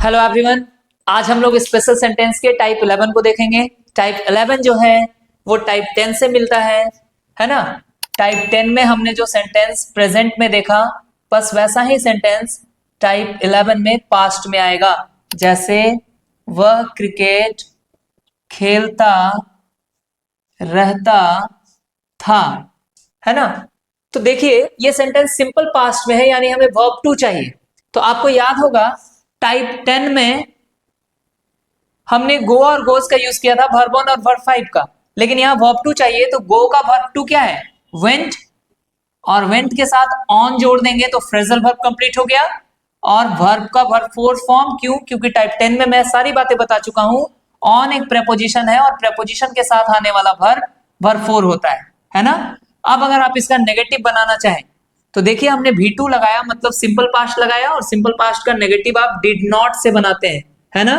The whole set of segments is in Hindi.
Hello everyone. आज हम लोग स्पेशल सेंटेंस के टाइप 11 को देखेंगे। टाइप 11 जो है वो टाइप 10 से मिलता है ना। टाइप 10 में हमने जो सेंटेंस प्रेजेंट में देखा, बस वैसा ही सेंटेंस टाइप 11 में पास्ट में आएगा। जैसे वह क्रिकेट खेलता रहता था, है ना। तो देखिए ये सेंटेंस सिंपल पास्ट में है, यानी हमें वर्ब टू चाहिए। तो आपको याद होगा टाइप 10 में हमने गो और गोस का यूज किया था, वर्ब 1 और वर्ब 5 का। लेकिन यहाँ वर्ब 2 चाहिए, तो गो का वर्ब 2 क्या है? वेंट, और वेंट के साथ ऑन जोड़ देंगे तो फ्रेजल वर्ब कंप्लीट हो गया। और वर्ब का वर्ब 4 फॉर्म, क्यों? क्योंकि टाइप 10 में मैं सारी बातें बता चुका हूं। ऑन एक प्रेपोजिशन है और प्रेपोजिशन के साथ आने वाला वर्ब 4 होता है ना। अब अगर आप इसका नेगेटिव बनाना चाहें तो देखिए हमने V2 लगाया, मतलब सिंपल पास्ट लगाया, और सिंपल पास्ट का नेगेटिव आप डिड नॉट से बनाते हैं, है ना।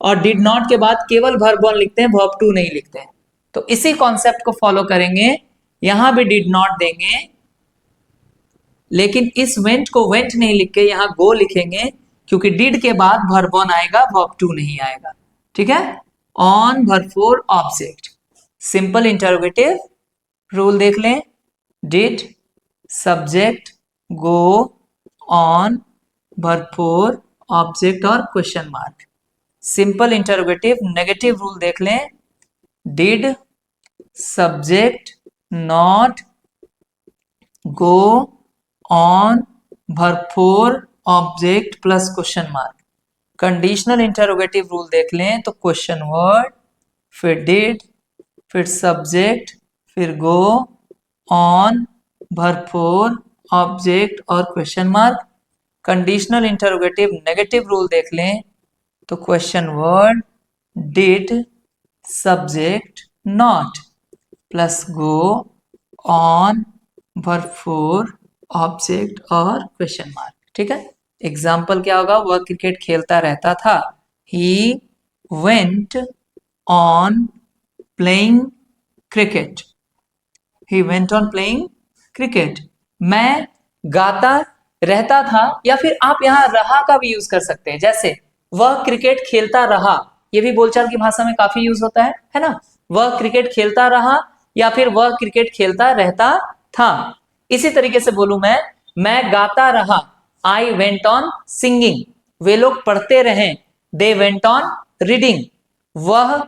और डिड नॉट के बाद केवल वर्ब 1 लिखते हैं, वर्ब 2 नहीं लिखते हैं। तो इसी कॉन्सेप्ट को फॉलो करेंगे, यहां भी डिड नॉट देंगे, लेकिन इस वेंट को वेंट नहीं लिख के यहां गो लिखेंगे, क्योंकि डिड के बाद वर्ब 1 आएगा, वर्ब 2 नहीं आएगा। ठीक है। On verb 4 object, simple interrogative rule देख लें। Did subject go on verb 4 object और question mark. Simple interrogative negative rule देख लें। Did subject not go on verb 4 object plus question mark. Conditional interrogative rule देख लें तो क्वेश्चन वर्ड, फिर डिड, फिर सब्जेक्ट, फिर गो ऑन वर्ब 4 ऑब्जेक्ट और question mark. Conditional interrogative negative rule देख लें तो question word, did, subject not plus go on verb 4 object और क्वेश्चन मार्क। ठीक है। एग्जाम्पल क्या होगा? वह क्रिकेट खेलता रहता था, he went on playing cricket, he went on playing cricket. मैं गाता रहता था, या फिर आप यहां रहा का भी यूज कर सकते हैं। जैसे वह क्रिकेट खेलता रहा, यह भी बोलचाल की भाषा में काफी यूज होता है ना। वह क्रिकेट खेलता रहा या फिर वह क्रिकेट खेलता रहता था। इसी तरीके से बोलूं मैं गाता रहा, आई वेंट ऑन सिंगिंग। वे लोग पढ़ते रहे, दे वेंट ऑन रीडिंग। वह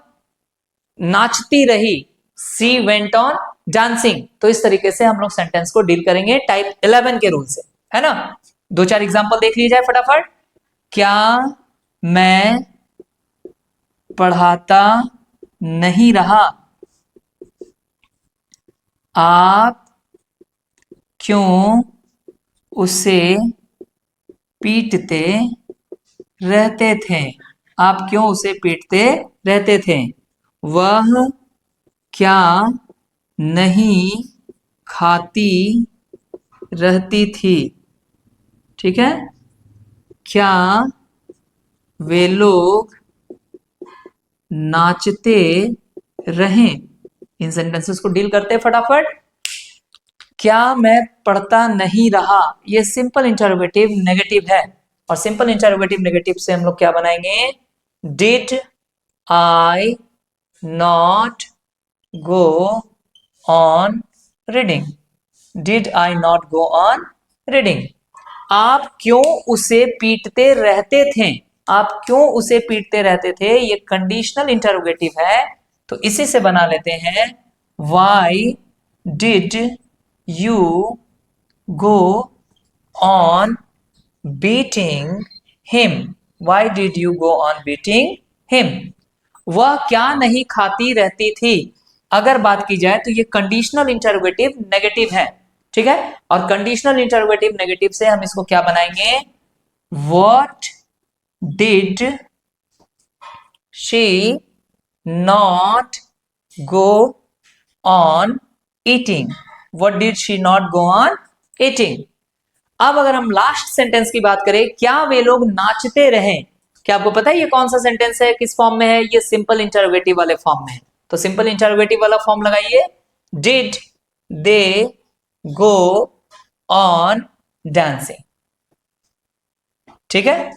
नाचती रही, सी वेंट ऑन डांसिंग। तो इस तरीके से हम लोग सेंटेंस को डील करेंगे टाइप 11 के रूल से, है ना। दो चार एग्जांपल देख लीजिए फटाफट। क्या मैं पढ़ाता नहीं रहा? आप क्यों उसे पीटते रहते थे? आप क्यों उसे पीटते रहते थे? वह क्या नहीं खाती रहती थी? ठीक है। क्या वे लोग नाचते रहे? इन सेंटेंसेस को डील करते हैं फटाफट। क्या मैं पढ़ता नहीं रहा, ये सिंपल इंटरोगेटिव नेगेटिव है, और सिंपल इंटरोगेटिव नेगेटिव से हम लोग क्या बनाएंगे? Did I not go on reading, did I not go on reading. आप क्यों उसे पीटते रहते थे? आप क्यों उसे पीटते रहते थे, ये कंडीशनल इंटरोगेटिव है, तो इसी से बना लेते हैं। Why did you go on beating him? Why did you go on beating him? वह क्या नहीं खाती रहती थी? अगर बात की जाए तो ये कंडीशनल इंटरोगेटिव नेगेटिव है। ठीक है। और कंडीशनल इंटरोगेटिव नेगेटिव से हम इसको क्या बनाएंगे? What did she not go on eating? What did she not go on eating? अब अगर हम लास्ट सेंटेंस की बात करें, क्या वे लोग नाचते रहे? क्या आपको पता है ये कौन सा सेंटेंस है, किस फॉर्म में है? ये सिंपल इंटरोगेटिव वाले फॉर्म में है। तो सिंपल इंटरोगेटिव वाला फॉर्म लगाइए। Did they go on dancing? ठीक है।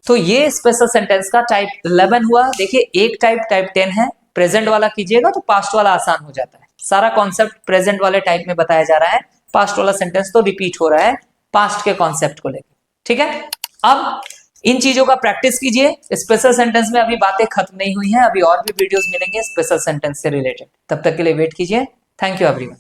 तो ये स्पेशल सेंटेंस का टाइप 11 हुआ। देखिए एक टाइप 10 है, प्रेजेंट वाला कीजिएगा तो पास्ट वाला आसान हो जाता है। सारा कॉन्सेप्ट प्रेजेंट वाले टाइप में बताया जा रहा है, पास्ट वाला सेंटेंस तो रिपीट हो रहा है पास्ट के कॉन्सेप्ट को लेकर। ठीक है, अब इन चीजों का प्रैक्टिस कीजिए। स्पेशल सेंटेंस में अभी बातें खत्म नहीं हुई हैं, अभी और भी वीडियोस मिलेंगे स्पेशल सेंटेंस से रिलेटेड। तब तक के लिए वेट कीजिए। Thank you everyone.